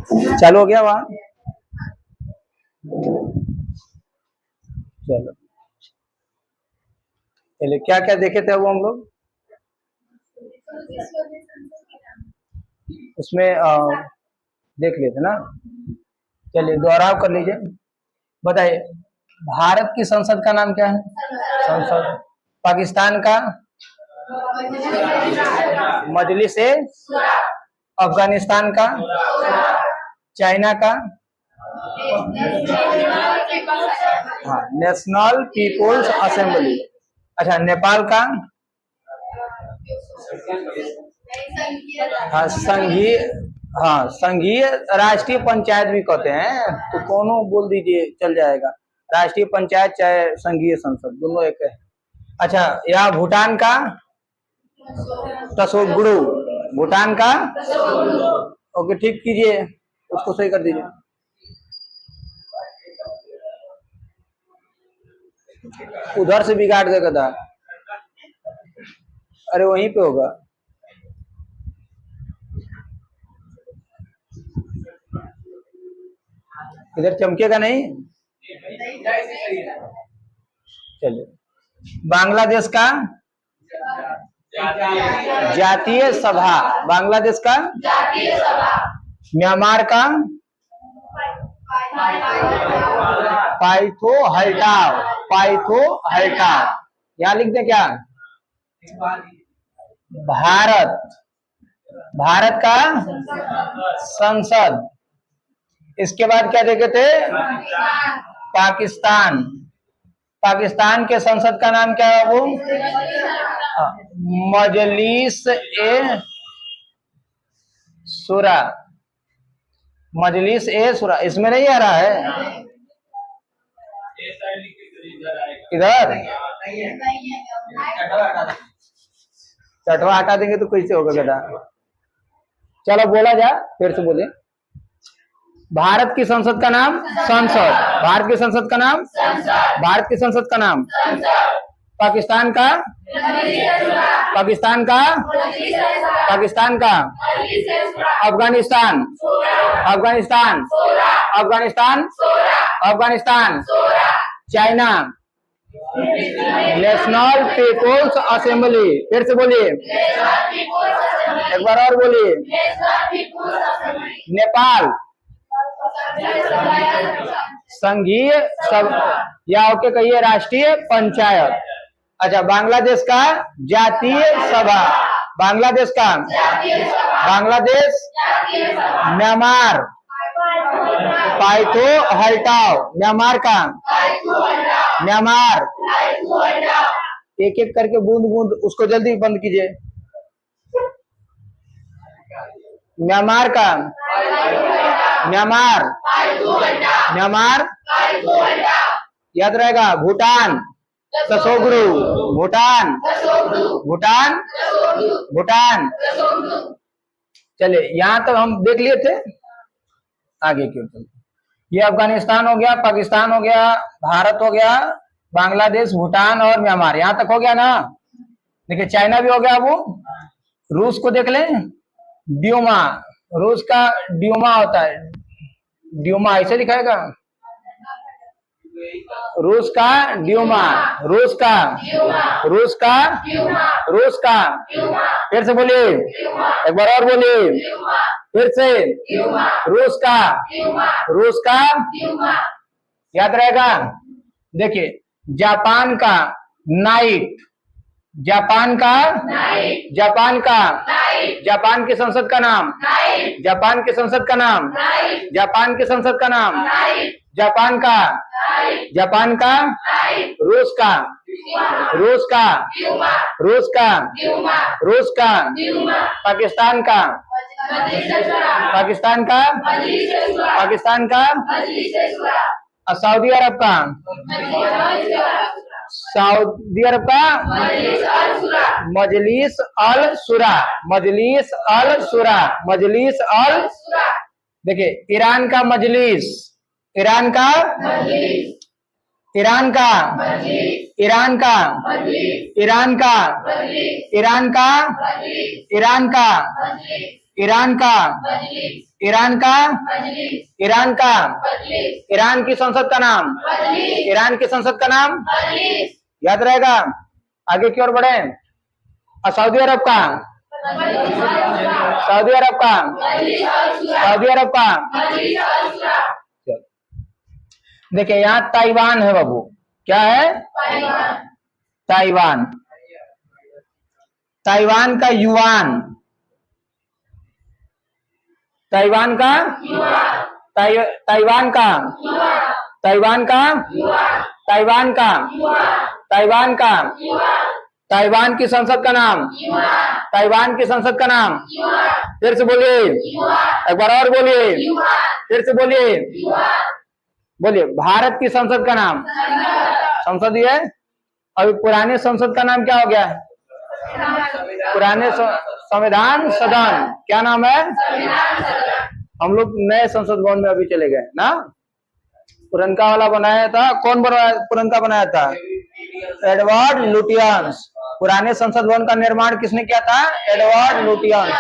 चालू हो गया वहां? चलो चलिए, क्या क्या देखे थे वो हम लोग उसमें देख लेते ना। चलिए दोहराव कर लीजिए। बताइए, भारत की संसद का नाम क्या है? संसद। पाकिस्तान का? मजलिस ए। अफगानिस्तान का? चाइना का? हाँ, नेशनल पीपुल्स असेंबली। अच्छा, नेपाल का? हाँ, संघीय। हाँ, संघीय राष्ट्रीय पंचायत भी कहते हैं, तो दोनों बोल दीजिए चल जाएगा। राष्ट्रीय पंचायत चाहे संघीय संसद, दोनों एक है। अच्छा, या भूटान का? तसोगुड़ू। भूटान का? ओके, ठीक कीजिए, उसको सही कर दीजिए। उधर से बिगाड़ देगा था। अरे वहीं पे होगा। इधर चमकेगा नहीं। चलिए, बांग्लादेश का? जातीय सभा। बांग्लादेश का? म्यांमार का? पाइथो हल्टाव। पाइथो हल्टाव। यहां लिख दे क्या? भारत। भारत का संसद। इसके बाद क्या देखे थे? पाकिस्तान। पाकिस्तान के संसद का नाम क्या है वो? मजलिस ए शुरा। मजलिस ए शुरा। इसमें नहीं आ रहा है? इधर चटवा हटा देंगे तो कैसे होगा बेटा? चलो बोला जा, फिर से बोले। भारत की संसद का नाम? संसद। भारत की संसद का नाम? भारत की संसद का नाम? पाकिस्तान का? पाकिस्तान का? पाकिस्तान का? Afghanistan. Afghanistan. Afghanistan. Afghanistan. China. National People's Assembly. फिर से बोलिए, एक बार और बोलिए। नेपाल? संघीय सब, या ओके कहिए राष्ट्रीय पंचायत। अच्छा, बांग्लादेश का? जातीय सभा। बांग्लादेश का? बांग्लादेश। म्यांमार? पाइथो हल्टाव। म्यांमार का? म्यांमार। एक एक करके बूंद बूंद उसको जल्दी बंद कीजिए। म्यांमार का? म्यांमार। म्यांमार याद रहेगा। भूटान? तसोगुड़ू। भूटान। भूटान। भूटान। चलिए, यहां तक हम देख लिए थे, आगे क्यों चलते? ये अफगानिस्तान हो गया, पाकिस्तान हो गया, भारत हो गया, बांग्लादेश, भूटान और म्यांमार, यहां तक हो गया ना। देखिए, चाइना भी हो गया। वो रूस को देख लें, ड्यूमा। रूस का ड्यूमा होता है, ड्यूमा ऐसे दिखाएगा। रूस का ड्यूमा। रूस का? रूस का? रूस का? फिर से बोलिए, एक बार और बोलिए, फिर से। रूस का? रूस का? याद रहेगा। देखिए, जापान का नाइट। जापान का? जापान का? जापान की संसद का नाम? जापान की संसद का नाम? जापान की संसद का नाम? जापान का? जापान का? रूस का? रूस का? रूस का? रूस का? पाकिस्तान का? पाकिस्तान का? पाकिस्तान का? सऊदी अरब का? सऊदी अरब का? मजलिस al Shura. Majlis al Shura. Majlis अल। देखिए, ईरान का मजलिस। ईरान का? ईरान का? ईरान का? ईरान का? ईरान का? ईरान का? ईरान का, ईरान का, ईरान का, ईरान की संसद का नाम, ईरान की संसद का नाम याद रहेगा। आगे की ओर बढ़े। सऊदी अरब का, सऊदी अरब का, सऊदी अरब का। देखिए यहाँ ताइवान है बाबू, क्या है? ताइवान। ताइवान का युआन, ताइवान का, ताइवान का, ताइवान का, ताइवान का, ताइवान का, ताइवान की संसद का नाम, ताइवान की संसद का नाम फिर से बोलिए, एक बार और बोलिए, फिर से बोलिए, बोलिए। भारत की संसद का नाम, संसद ही है। अभी पुराने संसद का नाम क्या हो गया? पुराने संविधान सदन, क्या नाम है? हम लोग नए संसद भवन में अभी चले गए ना। पुरनका वाला बनाया था, कौन बनाया? पुरनका बनाया था एडवर्ड लुटियंस। पुराने संसद भवन का निर्माण किसने किया था? Edward Lutyens.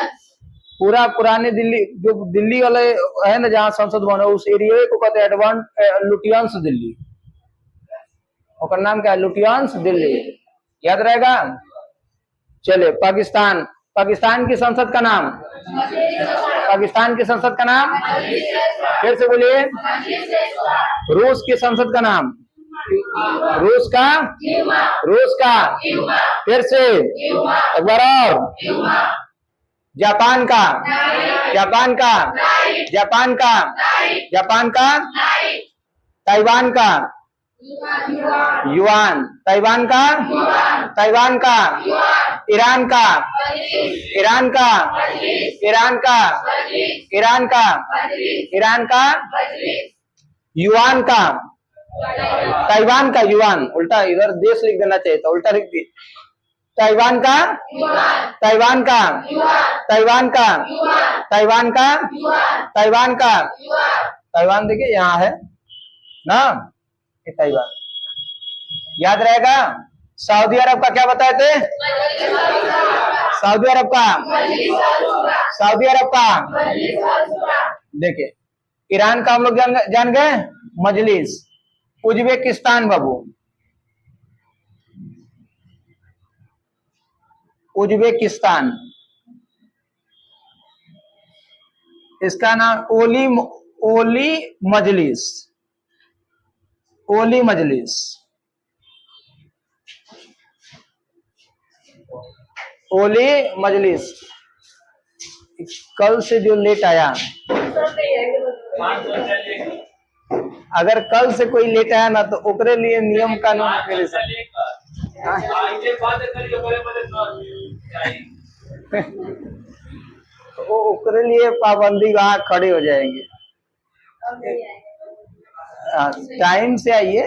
पूरा पुराने दिल्ली, जो दिल्ली वाले है ना जहाँ संसद भवन है, उस एरिया को कहते हैं एडवर्ड लुटियंस दिल्ली। उसका नाम क्या है? लुटियंस दिल्ली, याद रहेगा। चलिए पाकिस्तान, पाकिस्तान की संसद का नाम, पाकिस्तान की संसद का नाम फिर से बोलिए। रूस की संसद का नाम, रूस का, रूस का फिर से एक बार और। जापान का, जापान का, जापान का, जापान का, ताइवान का, युआन, ताइवान का, ताइवान का, ईरान का, ईरान का, ईरान का, ईरान का, ईरान का, युआन का, ताइवान का, युआन। उल्टा इधर देश लिख देना चाहिए था, उल्टा लिख दिए। ताइवान का, ताइवान का, ताइवान का, ताइवान का, ताइवान का, ताइवान देखिए यहाँ है ना, ये ताइवान याद रहेगा। सऊदी अरब का क्या बताए थे? सऊदी अरब का, सऊदी अरब का। देखिए ईरान का हम लोग जान गए, मजलिस। उज्बेकिस्तान बाबू, उज्बेकिस्तान, इसका नाम ओली, ओली मजलिस, ओली मजलिस, ओली मजलिस। कल से जो लेट आया, अगर कल से कोई लेट आया ना तो ओकरे लिए नियम कानून मेरे साथ वो ओकरे लिए पाबंदी वहां खड़े हो जाएंगे। टाइम से आइए,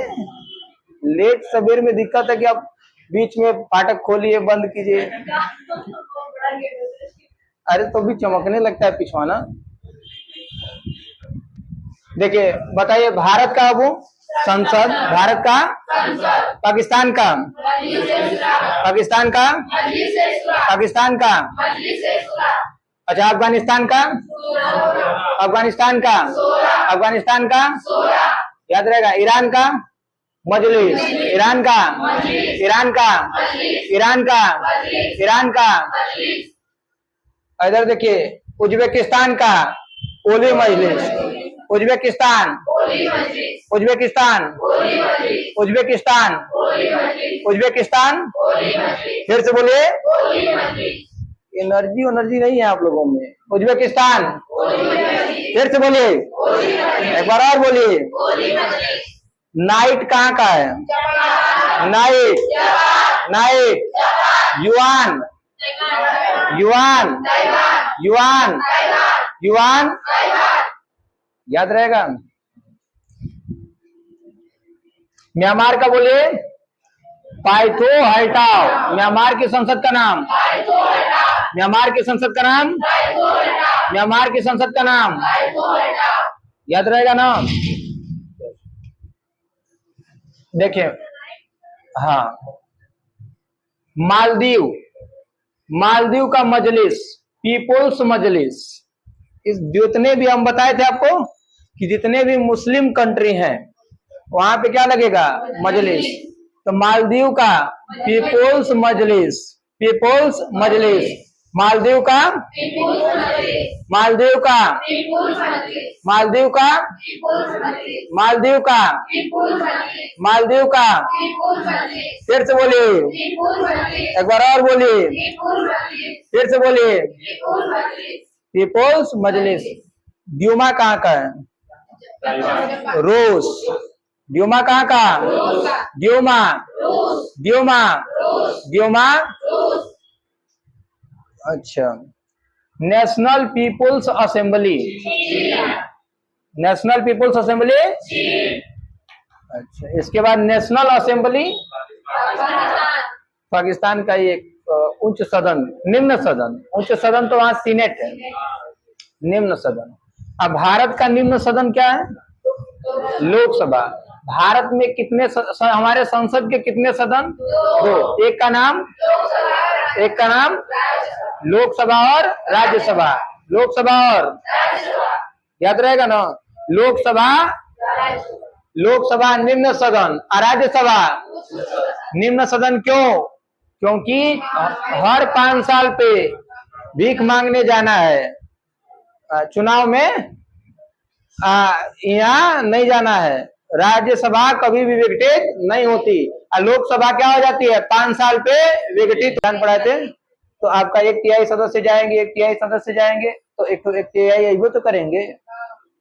लेट सवेर में दिक्कत है कि आप बीच में फाटक खोलिए बंद कीजिए, अरे तो भी चमकने लगता है पिछवाना। देखिए बताइए, भारत का वो संसद, भारत का, पाकिस्तान का, पाकिस्तान का, पाकिस्तान का, अच्छा अफगानिस्तान का, अफगानिस्तान का, अफगानिस्तान का याद रहेगा। ईरान का मजलिस, ईरान का, ईरान का, ईरान का, ईरान का। इधर देखिए उज्बेकिस्तान का ओली मजलिस, उज्बेकिस्तान, उज्बेकिस्तान, उज्बेकिस्तान, उज्बेकिस्तान फिर से बोलिए। एनर्जी नहीं है आप लोगों में। उज्बेकिस्तान फिर से बोलिए, एक बार और बोलिए। नाइट कहाँ का है? Night, night, yuan, Yuan, Yuan, Yuan याद रहेगा। म्यांमार का बोलिए। पाइथो हटाओ, म्यांमार की संसद का नाम, म्यांमार की संसद का नाम, म्यांमार की संसद का नाम याद रहेगा ना। देखिए हाँ, मालदीव, मालदीव का मजलिस, पीपुल्स मजलिस। इस जितने भी हम बताए थे आपको कि जितने भी मुस्लिम कंट्री हैं वहां पे क्या लगेगा, मजलिस। तो मालदीव का पीपुल्स मजलिस, पीपुल्स मजलिस। मालदीव का, मालदीव का, मालदीव का, मालदीव का, मालदीव का। फिर से बोलिए, एक बार और बोलिए, फिर से बोलिए, पीपुल्स मजलिस। ड्यूमा कहाँ का है, रूस। ड्यूमा कहाँ का, ड्यूमा, ड्यूमा, ड्यूमा। अच्छा, National People's Assembly, National People's Assembly. अच्छा, इसके बाद नेशनल असेंबली पाकिस्तान का एक उच्च सदन, निम्न सदन। उच्च सदन तो वहां सीनेट है, निम्न सदन। अब भारत का निम्न सदन क्या है, लोकसभा। भारत में कितने हमारे संसद के कितने सदन, दो। एक का नाम, एक का नाम लोकसभा और राज्यसभा, लोकसभा और, याद रहेगा ना, लोकसभा, लोकसभा निम्न सदन और राज्यसभा निम्न सदन। क्यों, क्योंकि हर 5 साल पे भीख मांगने जाना है, चुनाव में यहाँ नहीं जाना है। राज्यसभा कभी भी विघटित नहीं होती और लोकसभा क्या हो जाती है, 5 साल पे विघटित। ध्यान पढ़ाए थे तो आपका 1/3 सदस्य जाएंगे, 1/3 सदस्य जाएंगे, तो 1/3 यही तो करेंगे।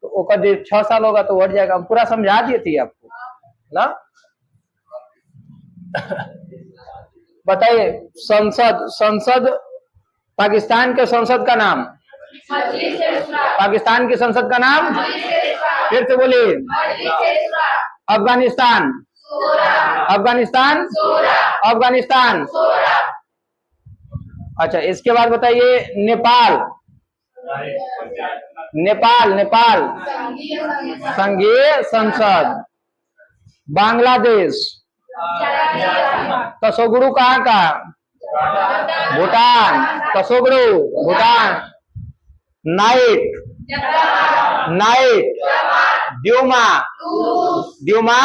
तो ओकर 6 साल होगा तो बढ़ जाएगा। हम पूरा समझा दिए थे आपको ना। बताइए, संसद, संसद पाकिस्तान के संसद का नाम, पाकिस्तान की संसद का नाम, फिर से बोलिए, अफगानिस्तान, अफगानिस्तान, अफगानिस्तान। अच्छा, इसके बाद बताइए, नेपाल, नेपाल, नेपाल संघीय संसद। बांग्लादेश, तसोगुरु कहाँ का, भूटान, तसोगुरु भूटान। नाइट, नाइट, ड्यूमा, ड्यूमा,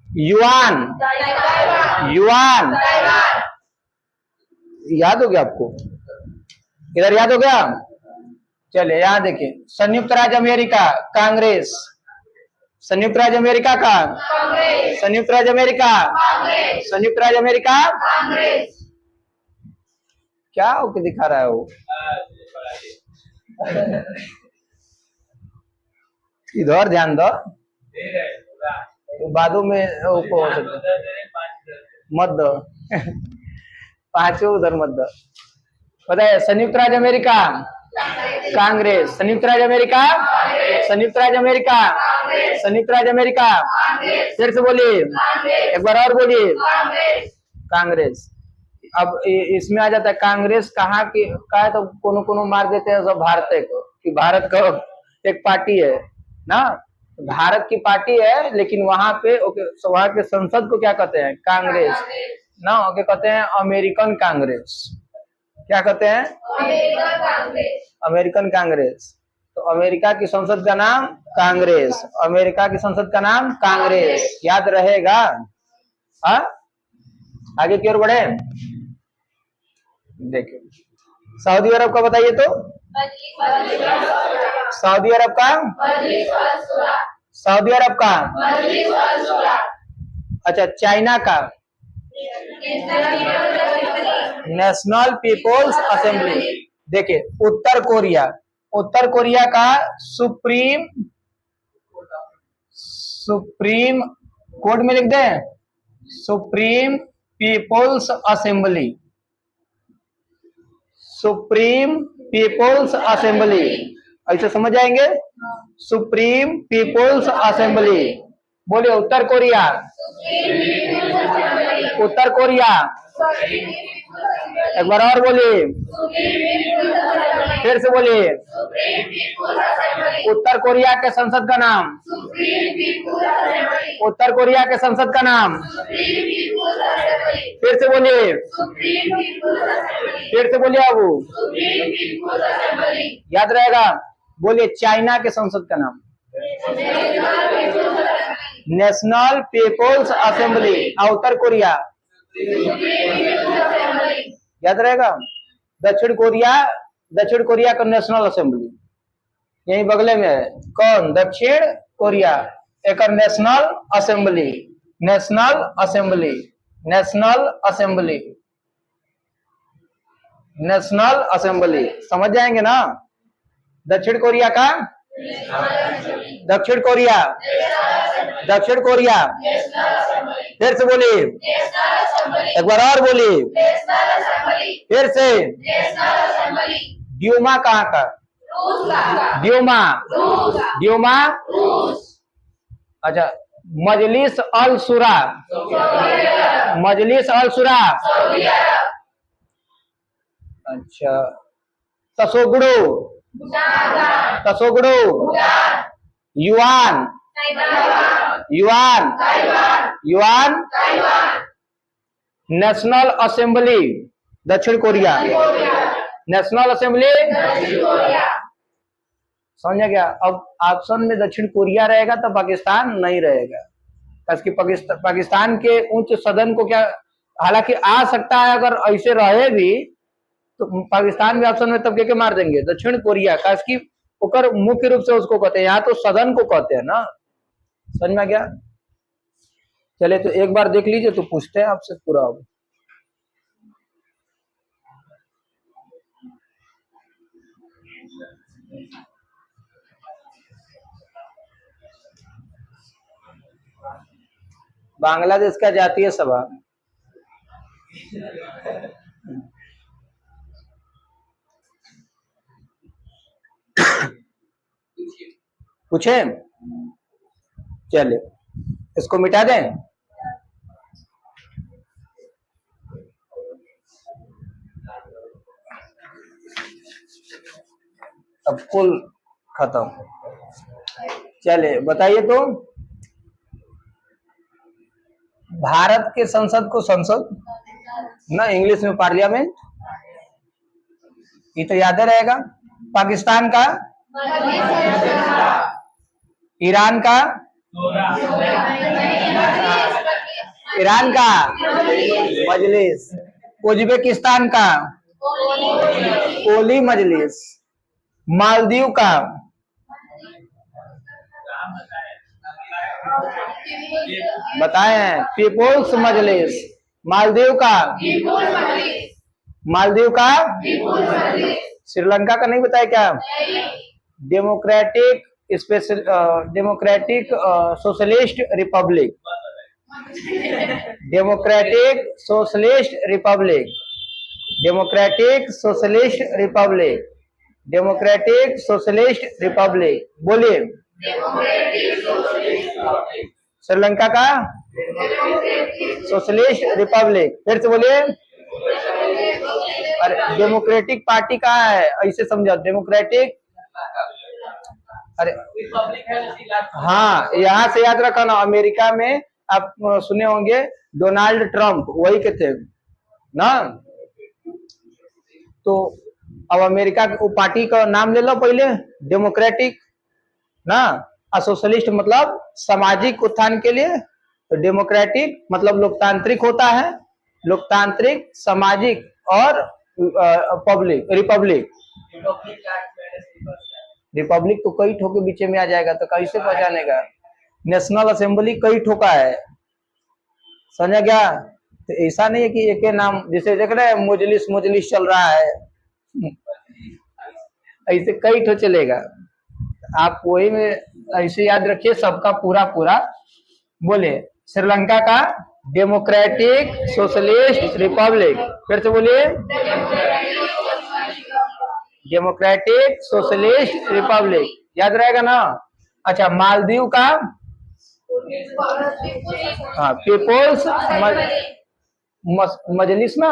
युआन, युआन। याद हो गया आपको, इधर याद हो गया। चलिए यहाँ देखिए, संयुक्त राज्य अमेरिका, कांग्रेस। संयुक्त राज्य अमेरिका का, संयुक्त राज्य अमेरिका, संयुक्त राज्य अमेरिका। क्या होके दिखा रहा है वो, इधर ध्यान दो, तो बादों में वो हो सकता, मत दो, 5 उधर मत दो। बताइए, संयुक्त राज्य अमेरिका, कांग्रेस। संयुक्त राज्य अमेरिका, संयुक्त राज्य अमेरिका, संयुक्त राज्य अमेरिका। फिर से बोलिए, एक बार और बोलिए, कांग्रेस। अब इसमें आ जाता है कांग्रेस कहाँ की का है, तो कोनो कोनो मार देते हैं सब भारत को, कि भारत का एक पार्टी है ना, भारत की पार्टी है, लेकिन वहां पे वहां के संसद को क्या कहते हैं, कांग्रेस ना, क्या कहते हैं, अमेरिकन कांग्रेस। क्या कहते हैं, अमेरिकन कांग्रेस। तो अमेरिका की संसद का नाम कांग्रेस, अमेरिका की संसद का नाम कांग्रेस, याद रहेगा। हाँ, आगे की ओर बढ़े। देखिए, सऊदी अरब का बताइए तो, सऊदी अरब का, सऊदी अरब का। अच्छा, चाइना का, नेशनल पीपुल्स असेंबली। देखिए, उत्तर कोरिया, उत्तर कोरिया का सुप्रीम, सुप्रीम कोर्ट में लिख दें, Supreme People's Assembly, Supreme People's Assembly. ऐसे समझ जाएंगे, सुप्रीम पीपुल्स असेंबली। बोलिए, उत्तर कोरिया, उत्तर कोरिया, एक बार और बोलिए, फिर से बोलिए। उत्तर कोरिया के संसद का नाम, उत्तर कोरिया के संसद का नाम, फिर से बोलिए, फिर से बोलिए। अब याद रहेगा। बोलिए, चाइना के संसद का नाम, नेशनल पीपुल्स असेंबली। उत्तर कोरिया, याद रहेगा। दक्षिण कोरिया, दक्षिण कोरिया का नेशनल असेंबली यही बगले में है। कौन? दक्षिण कोरिया। एक national assembly, national assembly, national assembly, national Assembly. समझ जाएंगे ना। दक्षिण कोरिया का, दक्षिण कोरिया, दक्षिण कोरिया। फिर से बोलिए, एक बार और बोलिए, फिर से। ड्यूमा कहाँ का? Duma, Duma. अच्छा, Majlis al Shura, Majlis al Shura. अच्छा, Tshogdu, Tshogdu. Yuan, Yuan, Yuan. National Assembly दक्षिण कोरिया, नेशनल असेंबली। समझ गया। अब ऑप्शन में दक्षिण कोरिया रहेगा तो पाकिस्तान नहीं रहेगा, क्योंकि पाकिस्तान के उच्च सदन को क्या, हालांकि आ सकता है अगर ऐसे रहे भी तो पाकिस्तान भी ऑप्शन में तब के मार देंगे दक्षिण कोरिया का, इसकी ओकर मुख्य रूप से उसको कहते हैं, यहाँ तो सदन को कहते हैं ना। समझ में गया। चले तो एक बार देख लीजिए तो पूछते हैं आपसे पूरा। बांग्लादेश का जातीय सभा, पूछे? चले इसको मिटा दें। अब कुल खत्म। चले बताइए तो, भारत के संसद को संसद ना, इंग्लिश में पार्लियामेंट, ये तो याद रहेगा। पाकिस्तान का, ईरान का, ईरान का मजलिस, उज्बेकिस्तान का ओली मजलिस, मालदीव का, बताए हैं पीपुल्स मजलिस, मालदीव का, मालदीव का, श्रीलंका का नहीं बताया क्या? Democratic special, democratic socialist Republic, democratic socialist Republic, democratic socialist Republic, democratic socialist Republic. बोलिए, श्रीलंका का सोशलिस्ट रिपब्लिक। फिर से बोलिए। अरे डेमोक्रेटिक पार्टी कहाँ है, ऐसे समझो। डेमोक्रेटिक, अरे हाँ, यहाँ से याद रखा ना। अमेरिका में आप सुने होंगे डोनाल्ड ट्रंप, वही के थे ना। तो अब अमेरिका की पार्टी का नाम ले लो पहले, डेमोक्रेटिक ना। सोशलिस्ट मतलब सामाजिक उत्थान के लिए, तो डेमोक्रेटिक मतलब लोकतांत्रिक होता है, लोकतांत्रिक, सामाजिक और पब्लिक, रिपब्लिक। रिपब्लिक तो कई ठोके बीच में आ जाएगा तो कैसे पहचानेगा। नेशनल असेंबली कई ठोका है, समझा क्या? तो ऐसा नहीं है कि एक नाम, जैसे देख रहे हैं मुजलिस मुजलिस चल रहा है, ऐसे कई ठो चलेगा। आप वही में ऐसे याद रखिए, सबका पूरा पूरा बोले। श्रीलंका का डेमोक्रेटिक सोशलिस्ट रिपब्लिक। फिर से बोलिए, डेमोक्रेटिक सोशलिस्ट रिपब्लिक, याद रहेगा ना। अच्छा, मालदीव का, हाँ, पीपुल्स, मजलिस ना,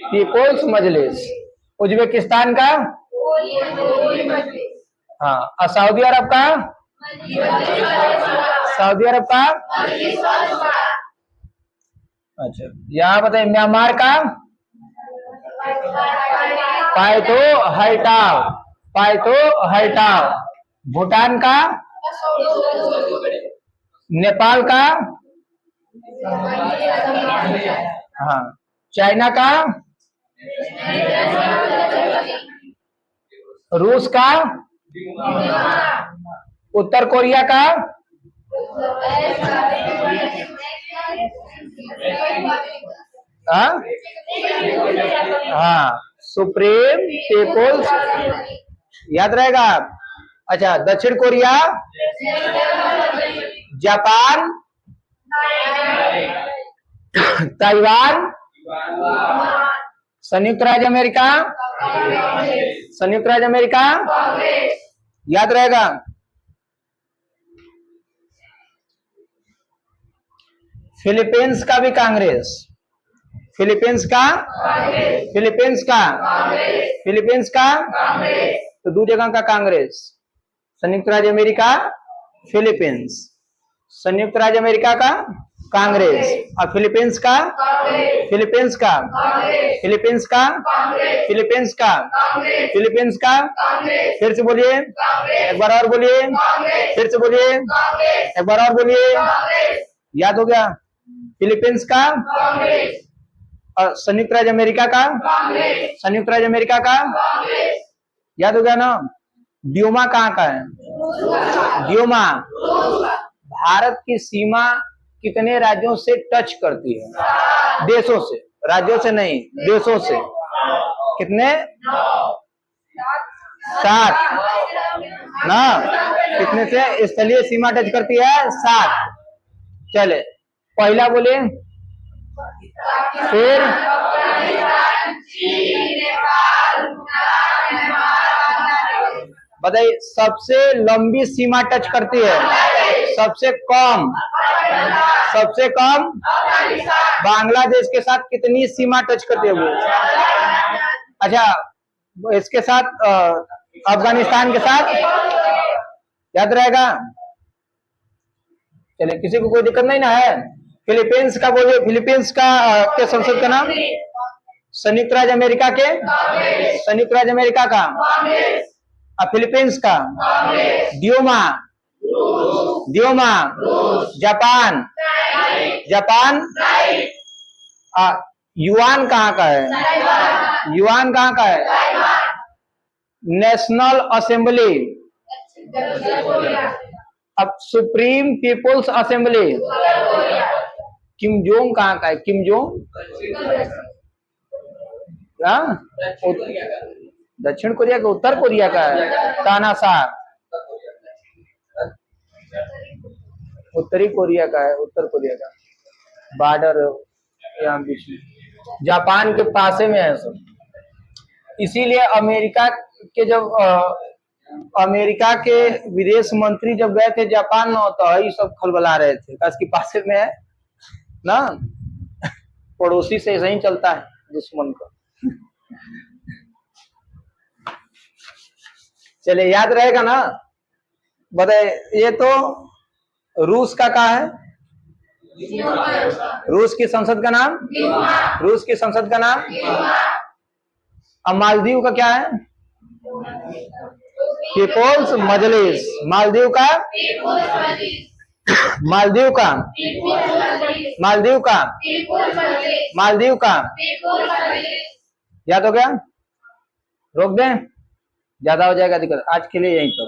पीपुल्स मजलिस। उज्बेकिस्तान का, हाँ। और सऊदी अरब का, सऊदी अरब का, अच्छा। यहाँ बताइए म्यांमार का, पाइतो हटाओ, पाइतो हटाओ। भूटान का, नेपाल का, हाँ। चाइना का, रूस का, उत्तर कोरिया का, हाँ, हाँ। सुप्रीम पीपुल्स, याद रहेगा। अच्छा, दक्षिण कोरिया, जापान, ताइवान, संयुक्त राज्य अमेरिका, संयुक्त राज्य अमेरिका, याद रहेगा। फिलीपींस का भी कांग्रेस, फिलीपींस का, फिलीपींस का, फिलीपींस का, तो दो जगह का कांग्रेस। संयुक्त राज्य अमेरिका, फिलीपींस, संयुक्त राज्य अमेरिका का कांग्रेस, और फिलीपींस का, फिलीपींस का, फिलीपींस का, फिलीपींस का, फिलीपींस का। फिर से बोलिए, एक बार और बोलिए, फिर से बोलिए, एक बार और बोलिए। याद हो गया। फिलीपींस का, और संयुक्त राज्य अमेरिका का, संयुक्त राज्य अमेरिका का, याद हो गया ना। ड्यूमा कहाँ का है? ड्यूमा भारत की सीमा कितने राज्यों से टच करती है? देशों से, राज्यों से नहीं, देशों से। कितने? 7 ना। कितने से स्थलीय सीमा टच करती है? 7। चले, पहला बोले, फिर बताइए। सबसे लंबी सीमा टच करती है, सबसे कम, सबसे कम बांग्लादेश के साथ कितनी सीमा टच करती है वो? अच्छा, इसके साथ अफगानिस्तान के साथ, याद रहेगा। चलिए, किसी को कोई दिक्कत नहीं ना है। फिलीपींस का बोलिए, फिलीपींस का के संसद का नाम? संयुक्त राज्य अमेरिका के, संयुक्त राज्य अमेरिका का, फिलीपींस का Duma, Duma. Japan, Japan, Yuan कहाँ का है? युआन कहाँ का है? National Assembly. अब Supreme People's Assembly, Kim Jong कहाँ का है? किम जोंग, दक्षिण कोरिया का, उत्तर कोरिया का है? तानाशाह, उत्तरी कोरिया का है, उत्तर कोरिया का। बॉर्डर यहाँ बीच में, जापान के पास में है सब। इसीलिए अमेरिका के, जब अमेरिका के विदेश मंत्री जब गए थे जापान में, तो ये सब खलबला रहे थे, इसके पास में है ना। पड़ोसी से ऐसा ही चलता है दुश्मन को। चलिए, याद रहेगा ना। बताए, ये तो रूस का है? रूस की संसद का नाम? रूस की संसद का नाम? अब मालदीव का क्या है? पीपुल्स मजलिस। मालदीव का, मालदीव का, मालदीव का, मालदीव का। याद हो गया? रोक दें, ज्यादा हो जाएगा दिक्कत। आज के लिए यहीं तो।